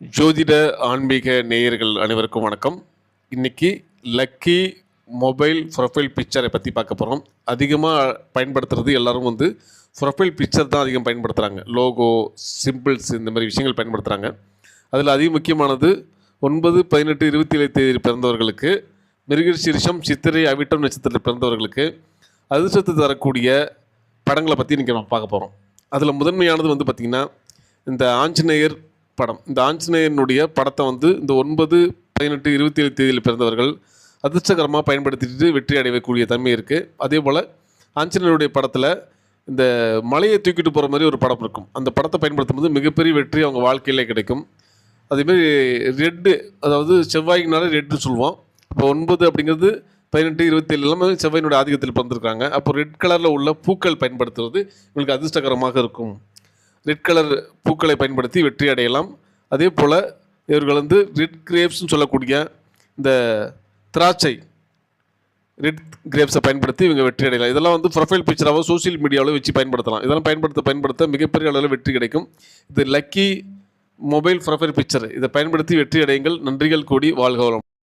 ஜோதிட ஆன்மீக நேயர்கள் அனைவருக்கும் வணக்கம். இன்றைக்கி லக்கி மொபைல் ப்ரொஃபைல் பிக்சரை பற்றி பார்க்க போகிறோம். அதிகமாக பயன்படுத்துகிறது எல்லோரும் ப்ரொஃபைல் பிக்சர் தான் அதிகம் பயன்படுத்துகிறாங்க. லோகோ, சிம்பிள்ஸ் இந்த மாதிரி விஷயங்கள் பயன்படுத்துகிறாங்க. அதில் அதிக முக்கியமானது 9, 18, 27 தேதி பிறந்தவர்களுக்கு, மிருகசீரிஷம், சித்திரை, அவிட்டம் நட்சத்திரத்தில் பிறந்தவர்களுக்கு அதிர்ஷ்டத்தை தரக்கூடிய படங்களை பற்றி இன்றைக்கி நம்ம பார்க்க போகிறோம். அதில் முதன்மையானது பார்த்திங்கன்னா இந்த ஆஞ்சநேயர் படம். இந்த ஆஞ்சநேயனுடைய படத்தை இந்த 9, 18, 27 தேதியில் பிறந்தவர்கள் அதிர்ஷ்டகரமாக பயன்படுத்திட்டு வெற்றி அடையக்கூடிய தன்மை இருக்குது. அதே போல் ஆஞ்சநேயனுடைய படத்தில் இந்த மலையை தூக்கிட்டு போகிற மாதிரி ஒரு படம் இருக்கும். அந்த படத்தை பயன்படுத்தும் போது மிகப்பெரிய வெற்றி அவங்க வாழ்க்கையிலே கிடைக்கும். அதேமாதிரி ரெட்டு, அதாவது செவ்வாய்க்குனால ரெட்டுன்னு சொல்லுவோம். இப்போ 9 அப்படிங்கிறது 18, 27 எல்லாமே செவ்வாயினுடைய ஆதிக்கத்தில் பிறந்திருக்காங்க. அப்போ ரெட் கலரில் உள்ள பூக்கள் பயன்படுத்துவது இவங்களுக்கு அதிர்ஷ்டகரமாக இருக்கும். ரெட் கலர் பூக்களை பயன்படுத்தி வெற்றி அடையலாம். அதே போல் இவர்கள் ரெட் கிரேப்ஸ்னு சொல்லக்கூடிய இந்த திராட்சை, ரெட் கிரேப்ஸை பயன்படுத்தி இவங்க வெற்றி அடையலாம். இதெல்லாம் ப்ரொஃபைல் பிக்சராக சோசியல் மீடியாவில் வச்சு பயன்படுத்தலாம். இதெல்லாம் பயன்படுத்த மிகப்பெரிய அளவில் வெற்றி கிடைக்கும். இது லக்கி மொபைல் ப்ரொஃபைல் பிக்சர். இதை பயன்படுத்தி வெற்றி அடையுங்கள். நன்றிகள் கூடி வாழ்க வளம்.